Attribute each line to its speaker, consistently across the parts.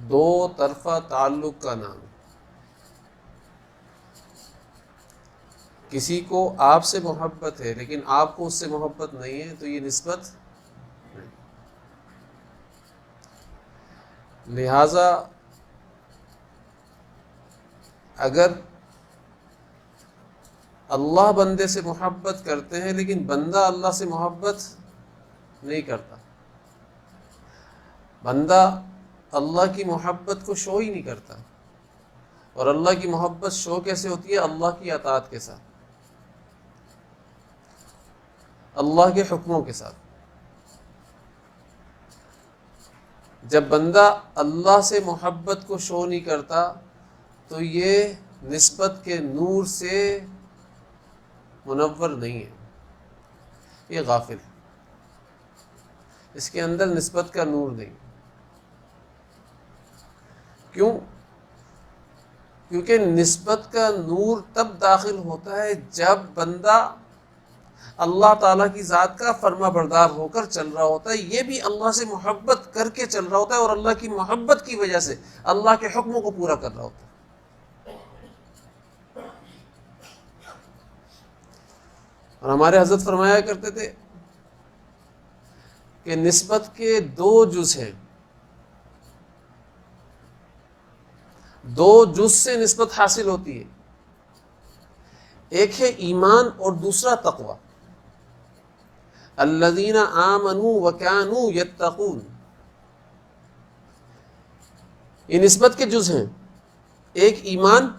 Speaker 1: دو طرفہ تعلق کا نام. کسی کو آپ سے محبت ہے لیکن آپ کو اس سے محبت نہیں ہے تو یہ نسبت نہیں. لہذا اگر اللہ بندے سے محبت کرتے ہیں لیکن بندہ اللہ سے محبت نہیں کرتا، بندہ اللہ کی محبت کو شو ہی نہیں کرتا، اور اللہ کی محبت شو کیسے ہوتی ہے؟ اللہ کی اطاعت کے ساتھ، اللہ کے حکموں کے ساتھ. جب بندہ اللہ سے محبت کو شو نہیں کرتا تو یہ نسبت کے نور سے منور نہیں ہے، یہ غافل ہے، اس کے اندر نسبت کا نور نہیں. کیوں؟ کیونکہ نسبت کا نور تب داخل ہوتا ہے جب بندہ اللہ تعالیٰ کی ذات کا فرما بردار ہو کر چل رہا ہوتا ہے، یہ بھی اللہ سے محبت کر کے چل رہا ہوتا ہے، اور اللہ کی محبت کی وجہ سے اللہ کے حکموں کو پورا کر رہا ہوتا ہے. اور ہمارے حضرت فرمایا کرتے تھے کہ نسبت کے دو جز ہیں، دو جز سے نسبت حاصل ہوتی ہے، ایک ہے ایمان اور دوسرا تقوی. الذین آمنوا وکانوا یتقون، یہ نسبت کے جز ہیں. ایک ایمان،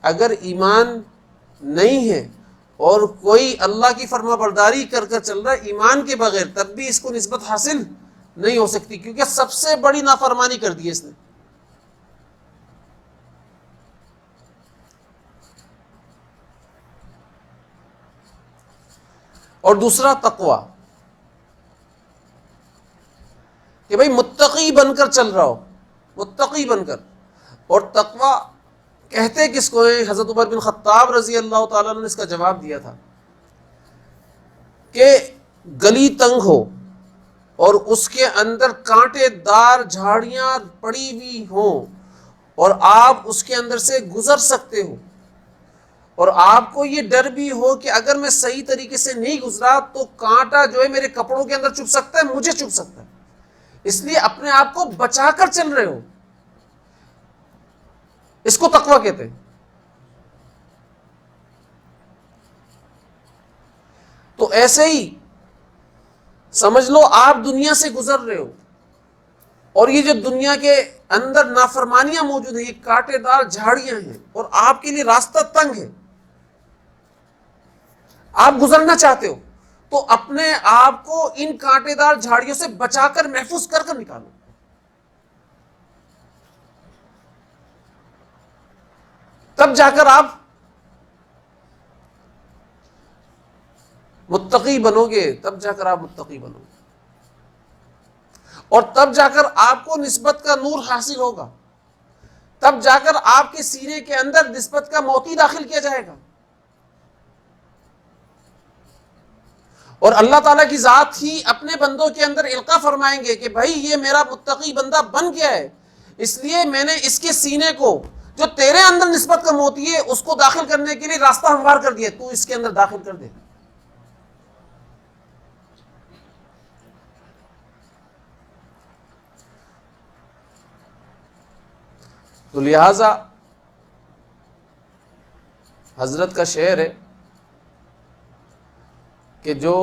Speaker 1: اگر ایمان نہیں ہے اور کوئی اللہ کی فرما برداری کر کر چل رہا ہے ایمان کے بغیر، تب بھی اس کو نسبت حاصل نہیں ہو سکتی، کیونکہ سب سے بڑی نافرمانی کر دی ہے اس نے. اور دوسرا تقوی، کہ بھئی متقی بن کر چل رہا ہو، متقی بن کر. اور تقوی کہتے کس کو ہیں؟ حضرت عمر بن خطاب رضی اللہ تعالیٰ عنہ نے اس کا جواب دیا تھا کہ گلی تنگ ہو اور اس کے اندر کانٹے دار جھاڑیاں پڑی ہوئی ہوں اور آپ اس کے اندر سے گزر سکتے ہو، اور آپ کو یہ ڈر بھی ہو کہ اگر میں صحیح طریقے سے نہیں گزرا تو کانٹا جو ہے میرے کپڑوں کے اندر چبھ سکتا ہے، مجھے چبھ سکتا ہے، اس لیے اپنے آپ کو بچا کر چل رہے ہو، اس کو تقویٰ کہتے ہیں. تو ایسے ہی سمجھ لو آپ دنیا سے گزر رہے ہو، اور یہ جو دنیا کے اندر نافرمانیاں موجود ہیں، یہ کانٹے دار جھاڑیاں ہیں اور آپ کے لیے راستہ تنگ ہے، آپ گزرنا چاہتے ہو، تو اپنے آپ کو ان کانٹے دار جھاڑیوں سے بچا کر محفوظ کر کر نکالو. تب جا کر آپ متقی بنو گے، تب جا کر آپ متقی بنو گے، اور تب جا کر آپ کو نسبت کا نور حاصل ہوگا، تب جا کر آپ کے سینے کے اندر نسبت کا موتی داخل کیا جائے گا. اور اللہ تعالیٰ کی ذات ہی اپنے بندوں کے اندر القاء فرمائیں گے کہ بھائی یہ میرا متقی بندہ بن گیا ہے، اس لیے میں نے اس کے سینے کو جو تیرے اندر نسبت کا موتی ہے اس کو داخل کرنے کے لیے راستہ ہموار کر دیا، تو اس کے اندر داخل کر دے. تو لہذا حضرت کا شعر ہے کہ جو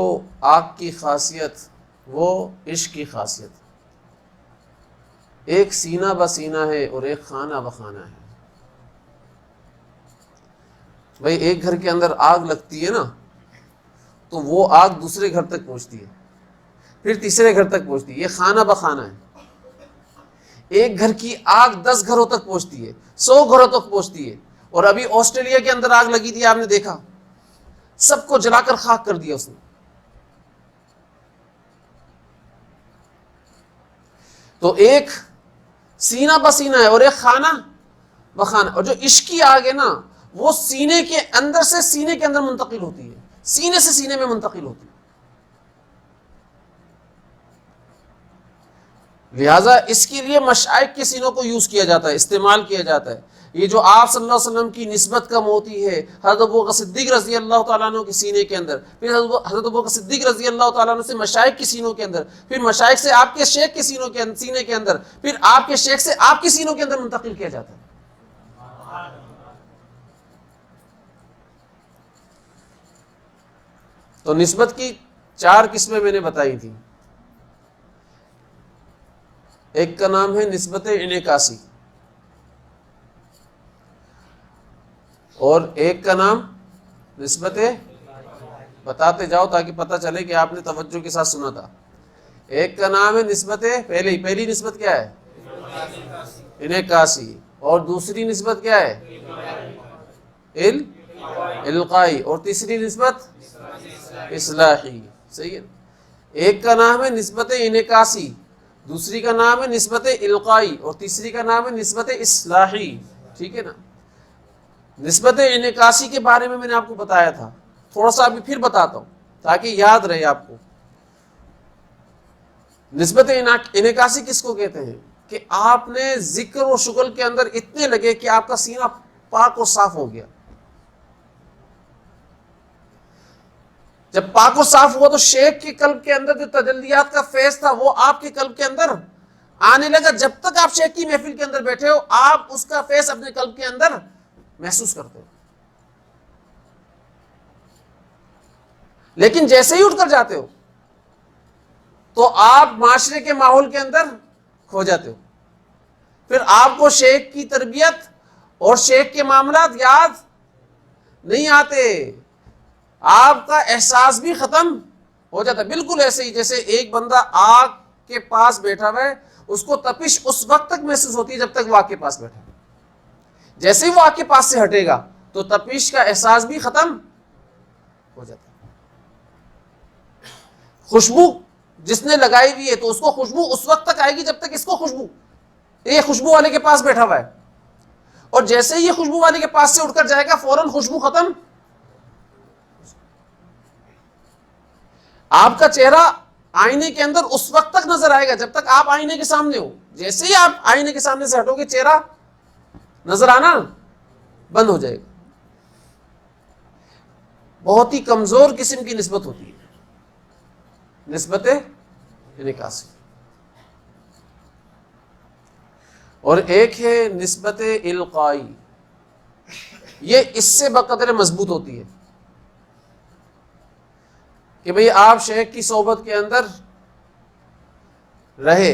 Speaker 1: آگ کی خاصیت وہ عشق کی خاصیت، ایک سینہ بسینہ ہے اور ایک خانہ بخانہ ہے. بھئی ایک گھر کے اندر آگ لگتی ہے نا تو وہ آگ دوسرے گھر تک پہنچتی ہے، پھر تیسرے گھر تک پہنچتی ہے، یہ خانہ بخانہ ہے. ایک گھر کی آگ 10 گھروں تک پہنچتی ہے، 100 گھروں تک پہنچتی ہے. اور ابھی آسٹریلیا کے اندر آگ لگی تھی، آپ نے دیکھا، سب کو جلا کر خاک کر دیا اس نے. تو ایک سینہ بسینہ ہے اور ایک خانہ بخانہ. اور جو عشق کی آگ ہے نا وہ سینے کے اندر سے سینے کے اندر منتقل ہوتی ہے، سینے سے سینے میں منتقل ہوتی ہے. لہٰذا اس کے لیے مشائخ کے سینوں کو یوز کیا جاتا ہے، استعمال کیا جاتا ہے۔ یہ جو آپ صلی اللہ علیہ وسلم کی نسبت کا موتی ہے حضرت ابوبکر صدیق رضی اللہ تعالیٰ عنہ کے سینے کے اندر، پھر حضرت ابوبکر صدیق رضی اللہ تعالیٰ عنہ سے مشائخ کے سینوں کے اندر، پھر مشائخ سے آپ کے شیخ کے سینے کے اندر، پھر آپ کے شیخ سے آپ کے سینوں کے اندر منتقل کیا جاتا ہے۔ تو نسبت کی 4 قسمیں میں نے بتائی تھی۔ ایک کا نام ہے نسبت انعکاسی، اور ایک کا نام نسبت، بتاتے جاؤ تاکہ پتہ چلے کہ آپ نے توجہ کے ساتھ سنا تھا۔ ایک کا نام ہے نسبت پہلی نسبت کیا ہے؟ انعکاسی، اور دوسری نسبت کیا ہے؟ القائی، اور تیسری نسبت اصلاحی، صحیح ہے۔ ایک کا نام ہے نسبت انعکاسی، دوسری کا نام ہے نسبت القائی، اور تیسری کا نام ہے نسبت اصلاحی، ٹھیک ہے نا۔ نسبت انعکاسی کے بارے میں نے آپ کو بتایا تھا، تھوڑا سا ابھی پھر بتاتا ہوں تاکہ یاد رہے آپ کو۔ نسبت انعکاسی کس کو کہتے ہیں؟ کہ آپ نے ذکر و شغل کے اندر اتنے لگے کہ آپ کا سینہ پاک اور صاف ہو گیا۔ جب پاک و صاف ہوا تو شیخ کے قلب کے اندر جو تجلیات کا فیض تھا وہ آپ کے قلب کے اندر آنے لگا۔ جب تک آپ شیخ کی محفل کے اندر بیٹھے ہو آپ اس کا فیض اپنے قلب کے اندر محسوس کرتے ہو، لیکن جیسے ہی اٹھ کر جاتے ہو تو آپ معاشرے کے ماحول کے اندر کھو جاتے ہو، پھر آپ کو شیخ کی تربیت اور شیخ کے معاملات یاد نہیں آتے، آپ کا احساس بھی ختم ہو جاتا ہے۔ بالکل ایسے ہی جیسے ایک بندہ آگ کے پاس بیٹھا ہوا ہے، اس کو تپش اس وقت تک محسوس ہوتی ہے جب تک وہ آگ کے پاس بیٹھا ہے، جیسے ہی وہ آگ کے پاس سے ہٹے گا تو تپش کا احساس بھی ختم ہو جاتا ہے۔ خوشبو جس نے لگائی ہوئی ہے تو اس کو خوشبو اس وقت تک آئے گی جب تک اس کو خوشبو، یہ خوشبو والے کے پاس بیٹھا ہوا ہے، اور جیسے ہی یہ خوشبو والے کے پاس سے اٹھ کر جائے گا فوراً خوشبو ختم۔ آپ کا چہرہ آئینے کے اندر اس وقت تک نظر آئے گا جب تک آپ آئینے کے سامنے ہو، جیسے ہی آپ آئینے کے سامنے سے ہٹو گے چہرہ نظر آنا بند ہو جائے گا۔ بہت ہی کمزور قسم کی نسبت ہوتی ہے نسبت انعکاسی، اور ایک ہے نسبت القائی، یہ اس سے بقدر مضبوط ہوتی ہے کہ بھئی آپ شیخ کی صحبت کے اندر رہے،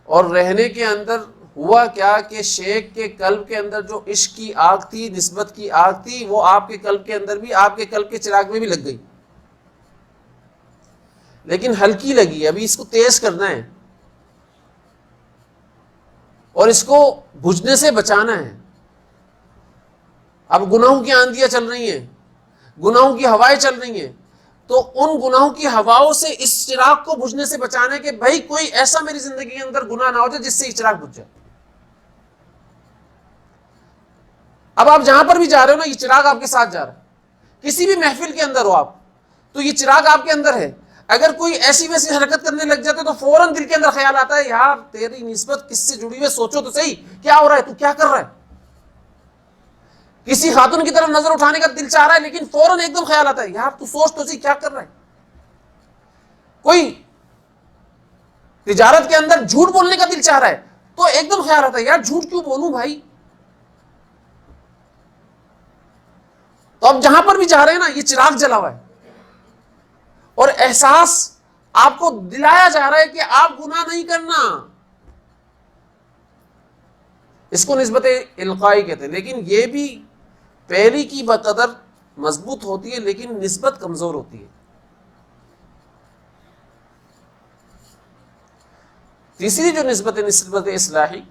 Speaker 1: اور رہنے کے اندر ہوا کیا کہ شیخ کے قلب کے اندر جو عشق کی آگ تھی، نسبت کی آگ تھی، وہ آپ کے قلب کے اندر بھی، آپ کے قلب کے چراغ میں بھی لگ گئی، لیکن ہلکی لگی، ابھی اس کو تیز کرنا ہے اور اس کو بجھنے سے بچانا ہے۔ اب گناہوں کی آندیاں چل رہی ہیں، گناہوں کی ہوائیں چل رہی ہیں، تو ان گناہوں کی ہواؤں سے اس چراغ کو بجھنے سے بچانا ہے کہ بھائی کوئی ایسا میری زندگی کے اندر گناہ نہ ہو جائے جس سے یہ چراغ بجھ جائے۔ اب آپ جہاں پر بھی جا رہے ہو نا، یہ چراغ آپ کے ساتھ جا رہا ہے، کسی بھی محفل کے اندر ہو آپ تو یہ چراغ آپ کے اندر ہے۔ اگر کوئی ایسی ویسی حرکت کرنے لگ جاتے تو فوراً دل کے اندر خیال آتا ہے یار تیری نسبت کس سے جڑی ہوئی ہے، سوچو تو صحیح کیا ہو رہا ہے، تو کیا کر رہا ہے۔ کسی خاتون کی طرف نظر اٹھانے کا دل چاہ رہا ہے لیکن فوراً ایک دم خیال آتا ہے یار تو سوچ تو صحیح کیا کر رہا ہے۔ کوئی تجارت کے اندر جھوٹ بولنے کا دل چاہ رہا ہے تو ایک دم خیال آتا ہے یار جھوٹ کیوں بولوں بھائی۔ تو اب جہاں پر بھی جا رہے ہیں نا یہ چراغ جلا ہوا ہے، اور احساس آپ کو دلایا جا رہا ہے کہ آپ گناہ نہیں کرنا، اس کو نسبت القائی کہتے ہیں۔ لیکن یہ بھی پہلی کی بقدر مضبوط ہوتی ہے لیکن نسبت کمزور ہوتی ہے۔ تیسری جو نسبت ہے نسبت اصلاحی،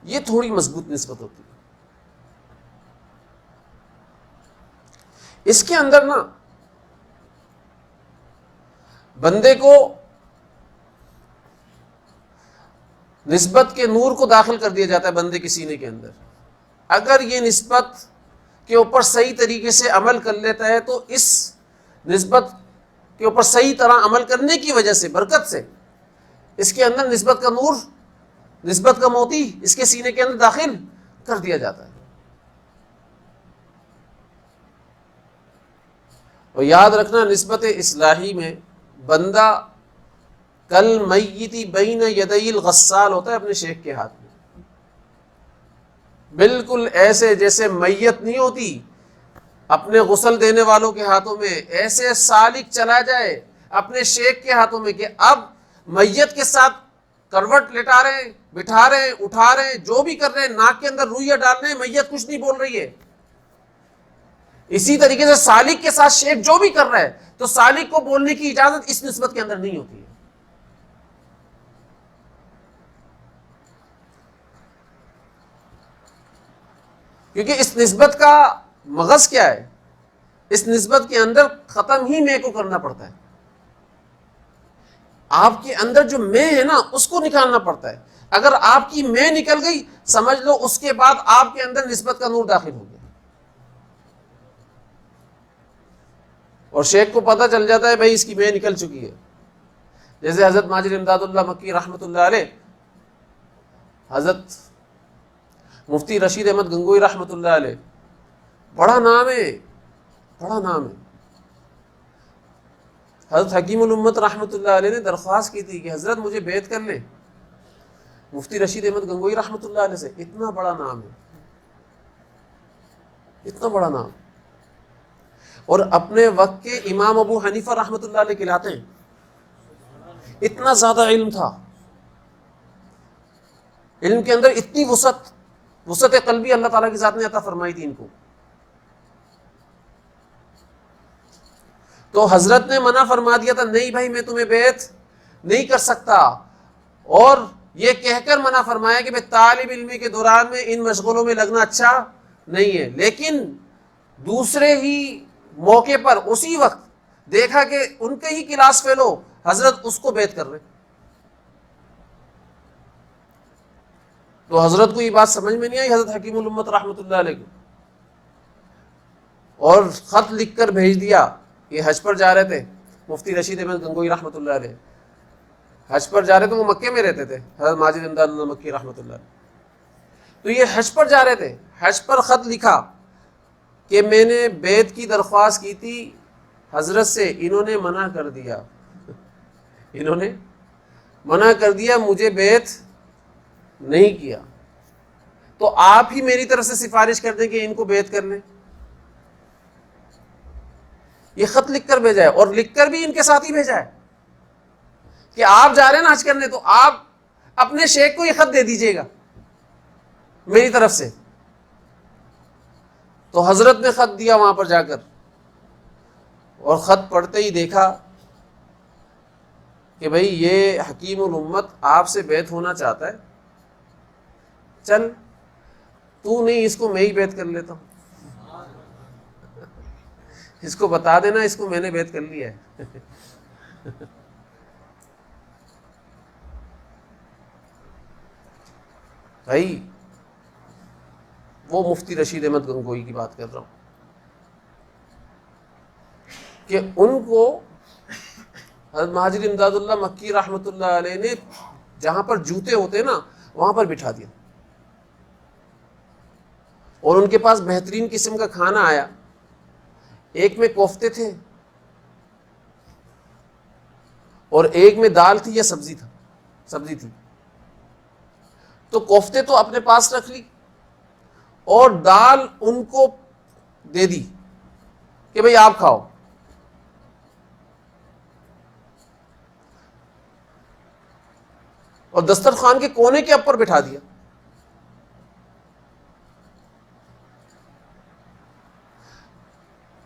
Speaker 1: یہ تھوڑی مضبوط نسبت ہوتی ہے۔ اس کے اندر نا بندے کو نسبت کے نور کو داخل کر دیا جاتا ہے بندے کے سینے کے اندر۔ اگر یہ نسبت کے اوپر صحیح طریقے سے عمل کر لیتا ہے تو اس نسبت کے اوپر صحیح طرح عمل کرنے کی وجہ سے، برکت سے، اس کے اندر نسبت کا نور، نسبت کا موتی اس کے سینے کے اندر داخل کر دیا جاتا ہے. اور یاد رکھنا نسبت اصلاحی میں بندہ کل میتی بین یدی الغسال ہوتا ہے اپنے شیخ کے ہاتھ میں، بالکل ایسے جیسے میت نہیں ہوتی اپنے غسل دینے والوں کے ہاتھوں میں، ایسے سالک چلا جائے اپنے شیخ کے ہاتھوں میں کہ اب میت کے ساتھ کروٹ لٹا رہے ہیں، بٹھا رہے ہیں، اٹھا رہے ہیں، جو بھی کر رہے ہیں، ناک کے اندر روئیاں ڈال رہے ہیں، میت کچھ نہیں بول رہی ہے. اسی طریقے سے سالک کے ساتھ شیخ جو بھی کر رہا ہے تو سالک کو بولنے کی اجازت اس نسبت کے اندر نہیں ہوتی ہے. کیونکہ اس نسبت کا مغز کیا ہے؟ اس نسبت کے اندر ختم ہی میں کو کرنا پڑتا ہے. آپ کے اندر جو میں ہے نا اس کو نکالنا پڑتا ہے. اگر آپ کی میں نکل گئی سمجھ لو اس کے بعد آپ کے اندر نسبت کا نور داخل ہو گیا. اور شیخ کو پتہ چل جاتا ہے بھائی اس کی میں نکل چکی ہے. جیسے حضرت ماجد امداد اللہ مکی رحمۃ اللہ علیہ، حضرت مفتی رشید احمد گنگوئی رحمۃ اللہ علیہ، بڑا نام ہے، بڑا نام ہے. حضرت حکیم الامت رحمۃ اللہ علیہ نے درخواست کی تھی کہ حضرت مجھے بیعت کر لیں مفتی رشید احمد گنگوئی رحمۃ اللہ علیہ سے. اتنا بڑا نام ہے، اتنا بڑا نام، اور اپنے وقت کے امام ابو حنیفہ رحمۃ اللہ علیہ کہلاتے ہیں. اتنا زیادہ علم تھا، علم کے اندر اتنی وسعت قلبی اللہ تعالیٰ کی ذات نے عطا فرمائی تھی ان کو. تو حضرت نے منع فرما دیا تھا، نہیں بھائی میں تمہیں بیعت نہیں کر سکتا، اور یہ کہہ کر منع فرمایا کہ بھائی طالب علمی کے دوران میں ان مشغلوں میں لگنا اچھا نہیں ہے. لیکن دوسرے ہی موقع پر اسی وقت دیکھا کہ ان کے ہی کلاس فیلو حضرت اس کو بیعت کر رہے. تو حضرت کو یہ بات سمجھ میں نہیں آئی حضرت حکیم الامت رحمۃ اللہ علیہ کو، اور خط لکھ کر بھیج دیا. یہ حج پر جا رہے تھے مفتی رشید احمد گنگوئی رحمۃ اللہ علیہ، حج پر جا رہے تھے، وہ مکے میں رہتے تھے حضرت ماجد امداد اللہ مکی رحمۃ اللہ علیہ. تو یہ حج پر جا رہے تھے، حج پر خط لکھا کہ میں نے بیعت کی درخواست کی تھی حضرت سے، انہوں نے منع کر دیا، انہوں نے منع کر دیا، مجھے بیعت نہیں کیا. تو آپ ہی میری طرف سے سفارش کر دیں کہ ان کو بیعت کر لیں. یہ خط لکھ کر بھیجا ہے، اور لکھ کر بھی ان کے ساتھ ہی بھیجا ہے کہ آپ جا رہے ہیں نا حج کرنے، تو آپ اپنے شیخ کو یہ خط دے دیجئے گا میری طرف سے. تو حضرت نے خط دیا وہاں پر جا کر، اور خط پڑھتے ہی دیکھا کہ بھئی یہ حکیم الامت آپ سے بیعت ہونا چاہتا ہے، چل تو نہیں، اس کو میں ہی بیعت کر لیتا ہوں، اس کو بتا دینا اس کو میں نے بیعت کر لیا ہے. بھائی وہ مفتی رشید احمد گنگوئی کی بات کر رہا ہوں کہ ان کو حضرت مہاجر امداد اللہ مکی رحمۃ اللہ علیہ نے جہاں پر جوتے ہوتے ہیں نا وہاں پر بٹھا دیا، اور ان کے پاس بہترین قسم کا کھانا آیا. ایک میں کوفتے تھے اور ایک میں دال تھی یا سبزی تھی. تو کوفتے تو اپنے پاس رکھ لی اور دال ان کو دے دی کہ بھئی آپ کھاؤ. اور دسترخوان کے کونے کے اوپر بٹھا دیا.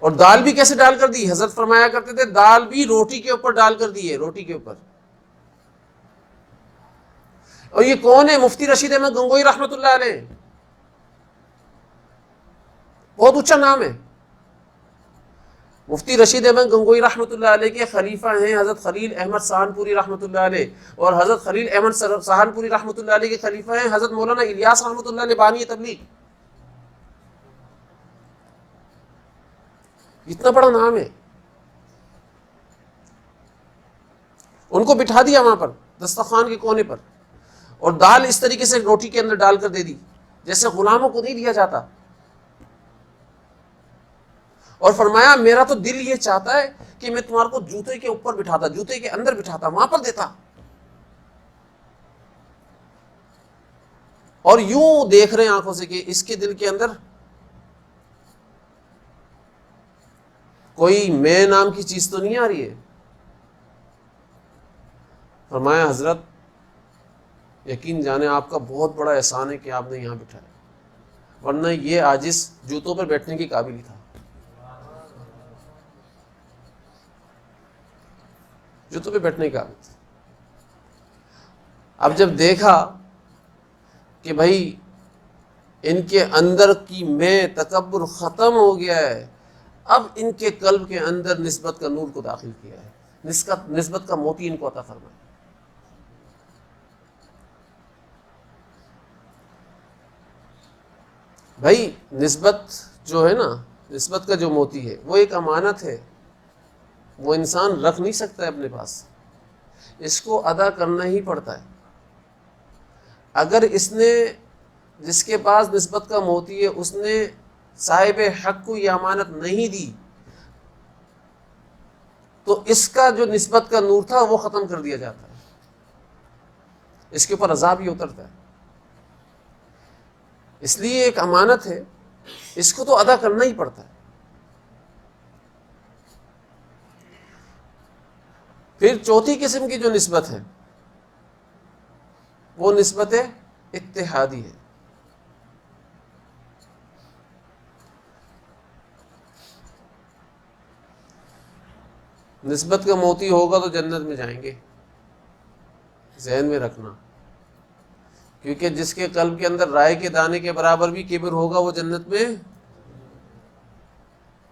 Speaker 1: اور دال بھی کیسے ڈال کر دی؟ حضرت فرمایا کرتے تھے دال بھی روٹی کے اوپر ڈال کر دی ہے، روٹی کے اوپر. اور یہ کون ہے؟ مفتی رشید احمد گنگوئی رحمۃ اللہ علیہ، بہت اونچا نام ہے. مفتی رشید احمد گنگوئی رحمۃ اللہ علیہ کے خلیفہ ہیں حضرت خلیل احمد سہانپوری رحمۃ اللہ علیہ، اور حضرت خلیل احمد سہانپوری رحمۃ اللہ علیہ کے خلیفہ ہیں حضرت مولانا الیاس رحمۃ اللہ علیہ بانی تبلیغ. اتنا بڑا نام ہے. ان کو بٹھا دیا وہاں پر دسترخوان کے کونے پر، اور دال اس طریقے سے روٹی کے اندر ڈال کر دے دی جیسے غلاموں کو نہیں دیا جاتا، اور فرمایا میرا تو دل یہ چاہتا ہے کہ میں تمہارے کو جوتے کے اوپر بٹھاتا، جوتے کے اندر بٹھاتا، وہاں پر دیتا، اور یوں دیکھ رہے ہیں آنکھوں سے کہ اس کے دل کے اندر کوئی میں نام کی چیز تو نہیں آ رہی ہے۔ فرمایا حضرت یقین جانے آپ کا بہت بڑا احسان ہے کہ آپ نے یہاں بٹھایا، ورنہ یہ عاجز جوتوں پر بیٹھنے کے قابل ہی تھا، جوتوں پہ بیٹھنے کے قابل تھا۔ اب جب دیکھا کہ بھائی ان کے اندر کی میں تکبر ختم ہو گیا ہے، اب ان کے قلب کے اندر نسبت کا نور کو داخل کیا ہے، نسبت کا موتی ان کو عطا فرمایا۔ بھائی نسبت جو ہے نا، نسبت کا جو موتی ہے وہ ایک امانت ہے، وہ انسان رکھ نہیں سکتا ہے اپنے پاس، اس کو ادا کرنا ہی پڑتا ہے۔ اگر اس نے، جس کے پاس نسبت کا موتی ہے، اس نے صاحب حق کو یہ امانت نہیں دی تو اس کا جو نسبت کا نور تھا وہ ختم کر دیا جاتا ہے، اس کے اوپر عذاب ہی اترتا ہے۔ اس لیے ایک امانت ہے، اس کو تو ادا کرنا ہی پڑتا ہے۔ پھر چوتھی قسم کی جو نسبت ہے وہ نسبت اتحادی ہے۔ نسبت کا موتی ہوگا تو جنت میں جائیں گے، ذہن میں رکھنا، کیونکہ جس کے قلب کے اندر رائے کے دانے کے برابر بھی کبر ہوگا وہ جنت میں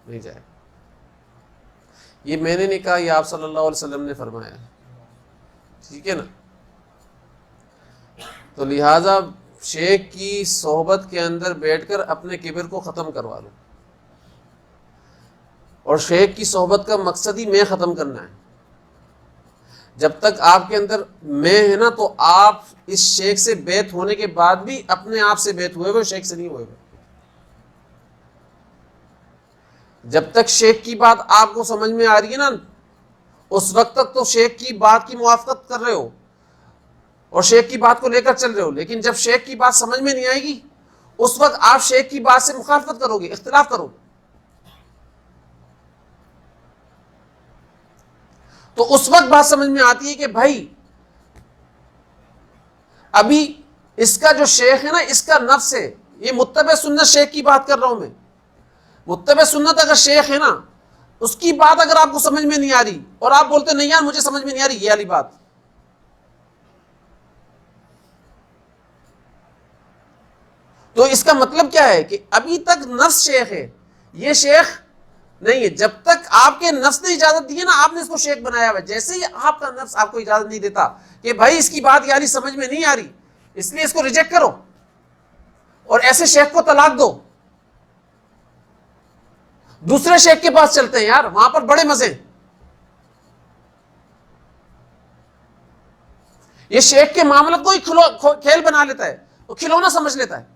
Speaker 1: نہیں جائے۔ یہ میں نے نہیں کہا، یہ آپ صلی اللہ علیہ وسلم نے فرمایا، ٹھیک ہے نا؟ تو لہٰذا شیخ کی صحبت کے اندر بیٹھ کر اپنے کبر کو ختم کروا لو، اور شیخ کی صحبت کا مقصد ہی میں ختم کرنا ہے۔ جب تک آپ کے اندر میں ہے نا تو آپ اس شیخ سے بیعت ہونے کے بعد بھی اپنے آپ سے بیعت ہوئے ہوئے، شیخ سے نہیں ہوئے ہوئے۔ جب تک شیخ کی بات آپ کو سمجھ میں آ رہی ہے نا، اس وقت تک تو شیخ کی بات کی موافقت کر رہے ہو اور شیخ کی بات کو لے کر چل رہے ہو، لیکن جب شیخ کی بات سمجھ میں نہیں آئے گی اس وقت آپ شیخ کی بات سے مخالفت کرو گے، اختلاف کرو گے۔ تو اس وقت بات سمجھ میں آتی ہے کہ بھائی ابھی اس کا جو شیخ ہے نا، اس کا نفس ہے، یہ متبع سنت شیخ کی بات کر رہا ہوں میں، متبع سنت اگر شیخ ہے نا، اس کی بات اگر آپ کو سمجھ میں نہیں آ رہی اور آپ بولتے نہیں یار مجھے سمجھ میں نہیں آ رہی یہ والی بات، تو اس کا مطلب کیا ہے کہ ابھی تک نفس شیخ ہے، یہ شیخ نہیں ہے۔ جب تک آپ کے نفس نے اجازت دی ہے نا، آپ نے اس کو شیخ بنایا ہوا ہے، جیسے ہی آپ کا نفس آپ کو اجازت نہیں دیتا کہ بھائی اس کی بات یاری سمجھ میں نہیں آ رہی، اس لیے اس کو ریجیکٹ کرو اور ایسے شیخ کو طلاق دو، دوسرے شیخ کے پاس چلتے ہیں یار، وہاں پر بڑے مزے ہیں۔ یہ شیخ کے معاملات کو ہی کھیل بنا لیتا ہے، وہ کھلونا سمجھ لیتا ہے۔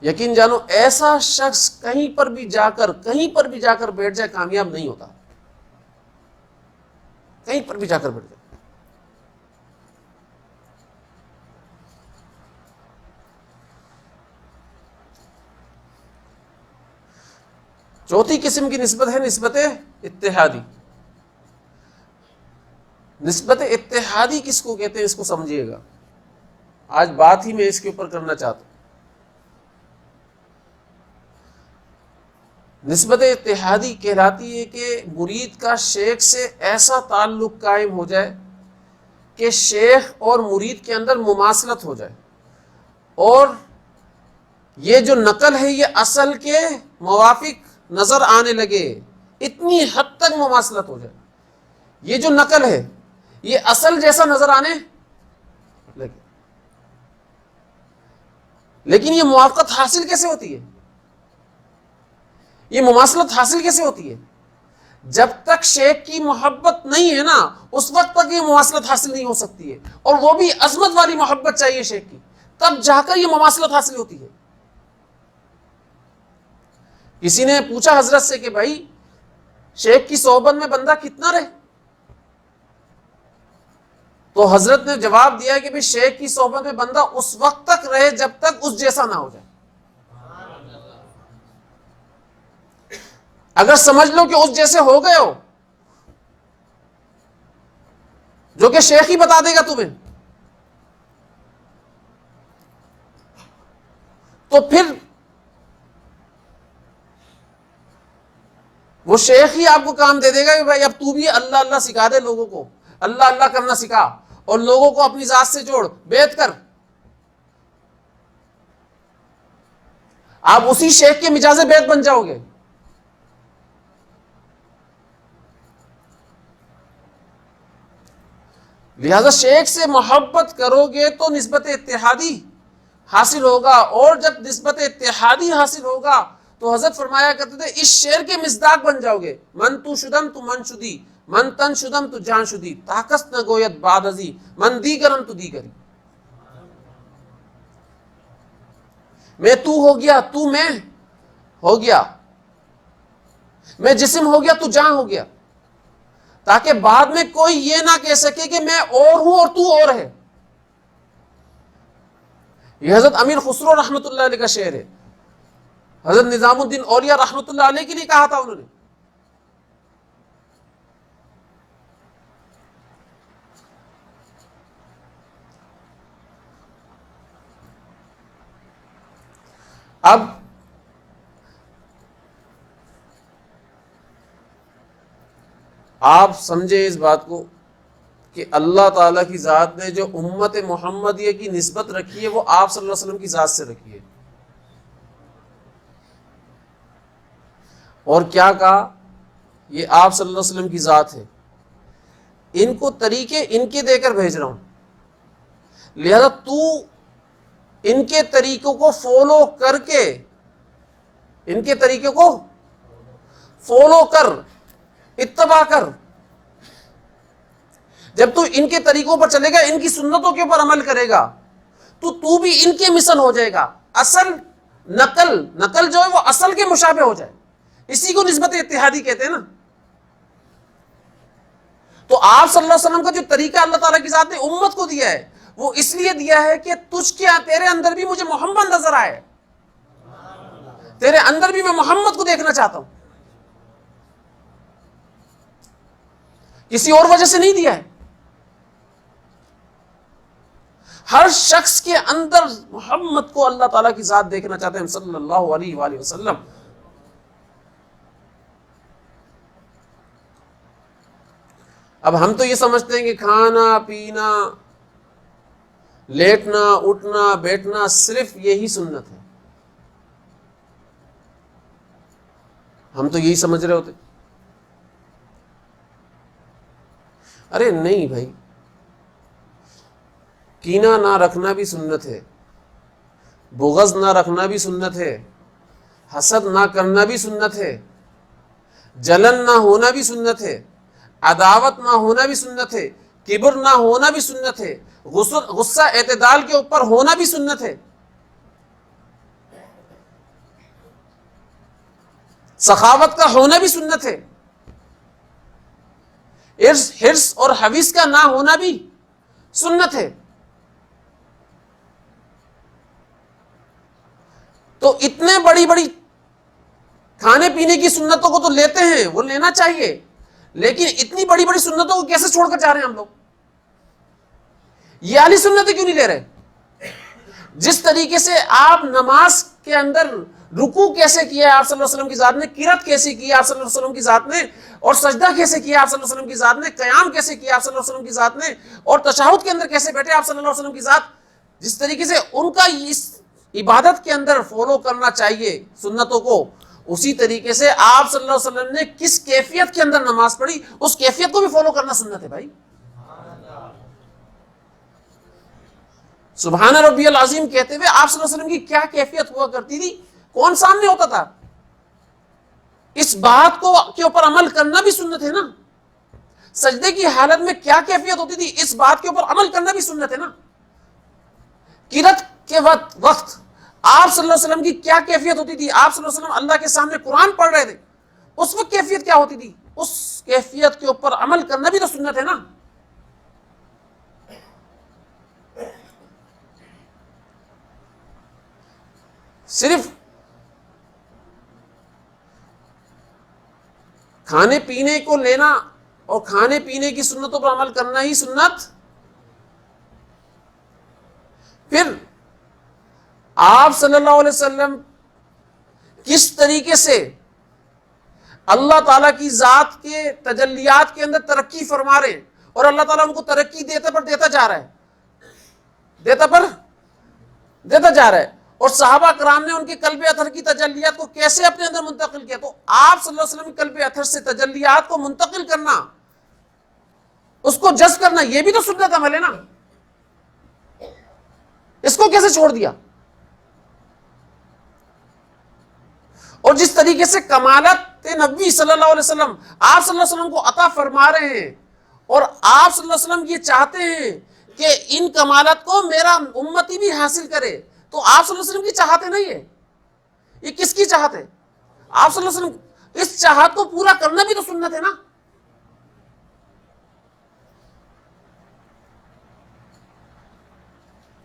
Speaker 1: یقین جانو ایسا شخص کہیں پر بھی جا کر بیٹھ جائے کامیاب نہیں ہوتا، کہیں پر بھی جا کر بیٹھ جائے۔ چوتھی قسم کی نسبت ہے نسبت اتحادی۔ نسبت اتحادی کس کو کہتے ہیں، اس کو سمجھیے گا، آج بات ہی میں اس کے اوپر کرنا چاہتا ہوں۔ نسبت اتحادی کہلاتی ہے کہ مرید کا شیخ سے ایسا تعلق قائم ہو جائے کہ شیخ اور مرید کے اندر مماثلت ہو جائے، اور یہ جو نقل ہے یہ اصل کے موافق نظر آنے لگے، اتنی حد تک مماثلت ہو جائے، یہ جو نقل ہے یہ اصل جیسا نظر آنے لگے۔ لیکن یہ موافقت حاصل کیسے ہوتی ہے، یہ مماثلت حاصل کیسے ہوتی ہے؟ جب تک شیخ کی محبت نہیں ہے نا اس وقت تک یہ مواصلت حاصل نہیں ہو سکتی ہے، اور وہ بھی عظمت والی محبت چاہیے شیخ کی، تب جا کر یہ مواصلت حاصل ہوتی ہے۔ کسی نے پوچھا حضرت سے کہ بھائی شیخ کی صحبت میں بندہ کتنا رہے؟ تو حضرت نے جواب دیا کہ بھائی شیخ کی صحبت میں بندہ اس وقت تک رہے جب تک اس جیسا نہ ہو جائے۔ اگر سمجھ لو کہ اس جیسے ہو گئے ہو، جو کہ شیخ ہی بتا دے گا تمہیں، تو پھر وہ شیخ ہی آپ کو کام دے دے گا کہ بھائی اب تو بھی اللہ اللہ سکھا دے، لوگوں کو اللہ اللہ کرنا سکھا اور لوگوں کو اپنی ذات سے جوڑ، بیعت کر۔ آپ اسی شیخ کے مجاز بیعت بن جاؤ گے۔ لہذا شیخ سے محبت کرو گے تو نسبت اتحادی حاصل ہوگا، اور جب نسبت اتحادی حاصل ہوگا تو حضرت فرمایا کرتے تھے اس شعر کے مصداق بن جاؤ گے، من تو شدم تو من شدی، من تن شدم تو جان شدی، طاقت نہ گویت بعد ازی، من دیگرم تو دیگری۔ میں تو ہو گیا، تو میں ہو گیا، میں جسم ہو گیا تو جان ہو گیا، تاکہ بعد میں کوئی یہ نہ کہہ سکے کہ میں اور ہوں اور تو اور ہے۔ یہ حضرت امیر خسرو رحمۃ اللہ علیہ کا شعر ہے، حضرت نظام الدین اولیاء رحمۃ اللہ علیہ کے لیے کہا تھا انہوں نے۔ اب آپ سمجھے اس بات کو کہ اللہ تعالیٰ کی ذات نے جو امت محمدیہ کی نسبت رکھی ہے وہ آپ صلی اللہ علیہ وسلم کی ذات سے رکھی ہے، اور کیا کہا یہ آپ صلی اللہ علیہ وسلم کی ذات ہے، ان کو طریقے ان کے دے کر بھیج رہا ہوں، لہذا تو ان کے طریقوں کو فالو کر کے، ان کے طریقے کو فالو کر، اتباع کر۔ جب تو ان کے طریقوں پر چلے گا، ان کی سنتوں کے اوپر عمل کرے گا، تو بھی ان کے مثل ہو جائے گا۔ اصل نقل جو ہے وہ اصل کے مشابہ ہو جائے، اسی کو نسبت اتحادی کہتے ہیں نا۔ تو آپ صلی اللہ علیہ وسلم کا جو طریقہ اللہ تعالیٰ کی ذات نے امت کو دیا ہے وہ اس لیے دیا ہے کہ تیرے اندر بھی مجھے محمد نظر آئے، تیرے اندر بھی میں محمد کو دیکھنا چاہتا ہوں، کسی اور وجہ سے نہیں دیا ہے۔ ہر شخص کے اندر محمد کو اللہ تعالیٰ کی ذات دیکھنا چاہتے ہیں صلی اللہ علیہ وآلہ وسلم۔ اب ہم تو یہ سمجھتے ہیں کہ کھانا پینا لیٹنا اٹھنا بیٹھنا صرف یہی سنت ہے، ہم تو یہی سمجھ رہے ہوتے۔ ارے نہیں بھائی، کینہ نہ رکھنا بھی سنت ہے، بغض نہ رکھنا بھی سنت ہے، حسد نہ کرنا بھی سنت ہے، جلن نہ ہونا بھی سنت ہے، عداوت نہ ہونا بھی سنت ہے، کبر نہ ہونا بھی سنت ہے، غصہ اعتدال کے اوپر ہونا بھی سنت ہے، سخاوت کا ہونا بھی سنت ہے، حرص اور حویص کا نہ ہونا بھی سنت ہے۔ تو اتنے بڑی بڑی کھانے پینے کی سنتوں کو تو لیتے ہیں، وہ لینا چاہیے، لیکن اتنی بڑی بڑی سنتوں کو کیسے چھوڑ کر جا رہے ہیں ہم لوگ؟ یہ والی سنتیں کیوں نہیں لے رہے؟ جس طریقے سے آپ نماز کے اندر رکوع کیسے کیا آپ صلی اللہ علیہ وسلم کی ذات نے، قرات کیسے کی آپ صلی اللہ علیہ وسلم کی ذات نے، اور سجدہ کیسے کیا آپ صلی اللہ علیہ وسلم کی ذات نے، قیام کیسے کیا آپ صلی اللہ علیہ وسلم کی ذات نے، اور تشہد کے اندر کیسے بیٹھے آپ صلی اللہ علیہ وسلم کی ذات، جس طریقے سے ان کا اس عبادت کے اندر فالو کرنا چاہیے سنتوں کو، اسی طریقے سے آپ صلی اللہ علیہ وسلم نے کس کیفیت کے اندر نماز پڑھی اس کیفیت کو بھی فالو کرنا سنت ہے بھائی۔ سبحان ربی العظیم کہتے ہوئے آپ صلی اللہ علیہ وسلم کی کیا کیفیت ہوا کرتی تھی، کون سامنے ہوتا تھا؟ اس بات کو کے اوپر عمل کرنا بھی سنت ہے نا. سجدے کی حالت میں کیا کیفیت ہوتی تھی اس بات کے اوپر عمل کرنا بھی سنت ہے نا. قرات کے وقت آپ صلی اللہ علیہ وسلم کی کیا کیفیت ہوتی تھی؟ آپ صلی اللہ علیہ وسلم اللہ کے سامنے قرآن پڑھ رہے تھے، اس وقت کیفیت کیا ہوتی تھی؟ اس کیفیت کے اوپر عمل کرنا بھی تو سنت ہے نا. صرف کھانے پینے کو لینا اور کھانے پینے کی سنتوں پر عمل کرنا ہی سنت. پھر آپ صلی اللہ علیہ وسلم کس طریقے سے اللہ تعالیٰ کی ذات کے تجلیات کے اندر ترقی فرما رہے ہیں، اور اللہ تعالیٰ ان کو ترقی دیتا پر دیتا جا رہا ہے، دیتا پر دیتا جا رہا ہے. اور صحابہ کرام نے ان کے قلب اطہر کی تجلیات کو کیسے اپنے اندر منتقل کیا. تو آپ صلی اللہ علیہ وسلم کے قلب اطہر سے تجلیات کو منتقل کرنا، اس کو جذب کرنا، یہ بھی تو سنت عمل ہے نا. اس کو کیسے چھوڑ دیا؟ اور جس طریقے سے کمالات نبی صلی اللہ علیہ وسلم آپ صلی اللہ علیہ وسلم کو عطا فرما رہے ہیں، اور آپ صلی اللہ علیہ وسلم یہ چاہتے ہیں کہ ان کمالات کو میرا امتی بھی حاصل کرے، تو آپ صلی اللہ علیہ وسلم کی چاہت نہیں ہے، یہ کس کی چاہت ہے؟ آپ صلی اللہ علیہ وسلم. اس چاہت کو پورا کرنا بھی تو سنت ہے نا.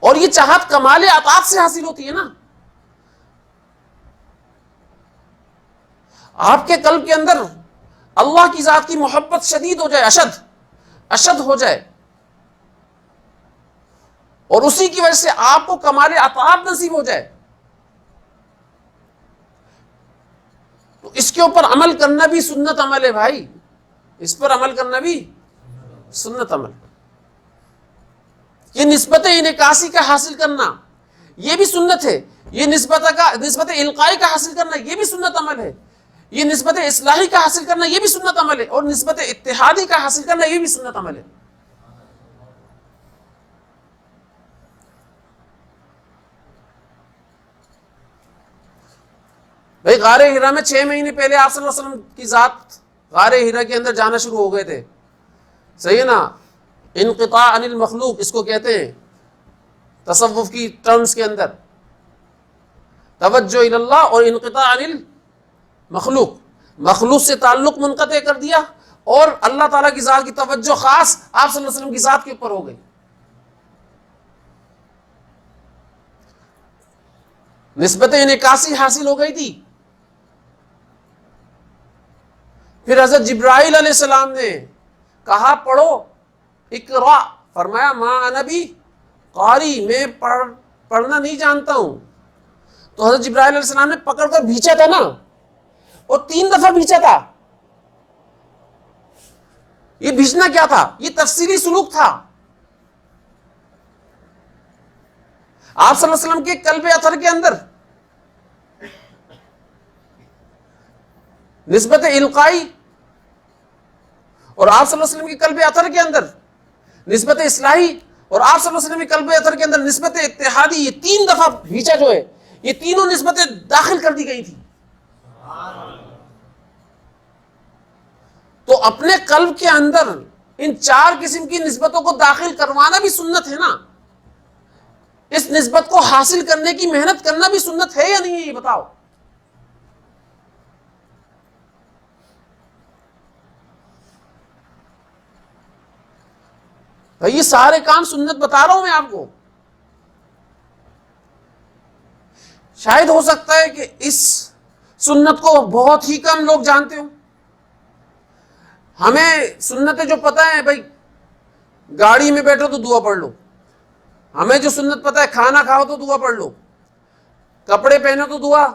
Speaker 1: اور یہ چاہت کمال عطاء سے حاصل ہوتی ہے نا. آپ کے قلب کے اندر اللہ کی ذات کی محبت شدید ہو جائے، اشد ہو جائے، اور اسی کی وجہ سے آپ کو کمال عطاء نصیب ہو جائے، تو اس کے اوپر عمل کرنا بھی سنت عمل ہے بھائی. اس پر عمل کرنا بھی سنت عمل. یہ نسبت انعکاسی کا حاصل کرنا یہ بھی سنت ہے. یہ نسبت القائی کا حاصل کرنا یہ بھی سنت عمل ہے. یہ نسبت اصلاحی کا حاصل کرنا یہ بھی سنت عمل ہے. اور نسبت اتحادی کا حاصل کرنا یہ بھی سنت عمل ہے. بھائی غار ہرا میں 6 مہینے پہلے آپ صلی اللہ علیہ وسلم کی ذات غار ہرا کے اندر جانا شروع ہو گئے تھے، صحیح ہے نا. انقطاع عن المخلوق اس کو کہتے ہیں تصوف کی ٹرمز کے اندر. توجہ اللہ اور انقطاع عن المخلوق، مخلوق سے تعلق منقطع کر دیا، اور اللہ تعالیٰ کی ذات کی توجہ خاص آپ صلی اللہ علیہ وسلم کی ذات کے اوپر ہو گئی. نسبت انعکاسی حاصل ہو گئی تھی. پھر حضرت جبرائیل علیہ السلام نے کہا پڑھو، اقرا، فرمایا ما انا بھی قاری، میں پڑھنا نہیں جانتا ہوں. تو حضرت جبرائیل علیہ السلام نے پکڑ کر بھیچا تھا نا، اور 3 دفعہ بھیچا تھا. یہ بھیجنا کیا تھا؟ یہ تفصیلی سلوک تھا. آپ صلی اللہ علیہ وسلم کے قلب اطہر کے اندر نسبت القائی، اور آپ صلی اللہ علیہ وسلم کے قلب اطہر کے اندر نسبت اصلاحی، اور آپ صلی اللہ علیہ وسلم کے قلب اطہر کے اندر نسبت اتحادی، یہ 3 دفعہ بھیچا جو ہے، یہ تینوں نسبتیں داخل کر دی گئی تھی. تو اپنے قلب کے اندر ان 4 قسم کی نسبتوں کو داخل کروانا بھی سنت ہے نا. اس نسبت کو حاصل کرنے کی محنت کرنا بھی سنت ہے یا نہیں ہے، یہ بتاؤ. بھائی یہ سارے کام سنت بتا رہا ہوں میں آپ کو. شاید ہو سکتا ہے کہ اس سنت کو بہت ہی کم لوگ جانتے ہوں. ہمیں سنتیں جو پتہ ہیں بھائی، گاڑی میں بیٹھو تو دعا پڑھ لو. ہمیں جو سنت پتہ ہے، کھانا کھاؤ تو دعا پڑھ لو، کپڑے پہنو تو دعا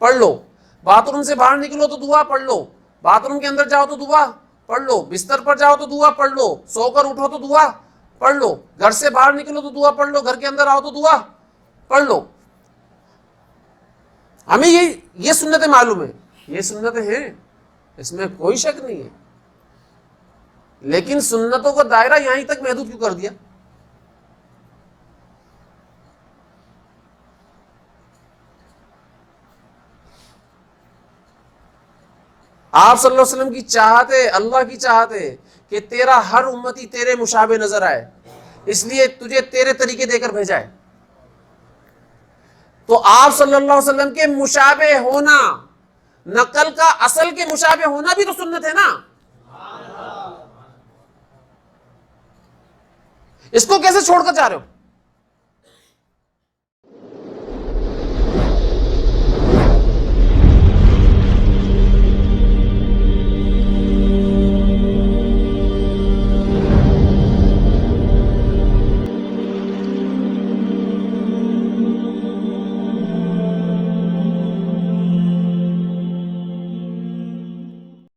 Speaker 1: پڑھ لو، باتھ روم سے باہر نکلو تو دعا پڑھ لو، باتھ روم کے اندر جاؤ تو دعا پڑھ لو، بستر پر جاؤ تو دعا پڑھ لو، سو کر اٹھو تو دعا پڑھ لو، گھر سے باہر نکلو تو دعا پڑھ لو، گھر کے اندر آؤ تو دعا پڑھ لو. ہمیں یہ سنتیں معلوم ہیں، یہ سنتیں ہیں، اس میں کوئی شک نہیں ہے. لیکن سنتوں کا دائرہ یہیں تک محدود کیوں کر دیا؟ آپ صلی اللہ علیہ وسلم کی چاہت ہے، اللہ کی چاہت ہے کہ تیرا ہر امتی تیرے مشابہ نظر آئے، اس لیے تجھے تیرے طریقے دے کر بھیجا ہے۔ تو آپ صلی اللہ علیہ وسلم کے مشابہ ہونا، نقل کا اصل کے مشابہ ہونا بھی تو سنت ہے نا۔ اس کو کیسے چھوڑ کر جا رہے ہو؟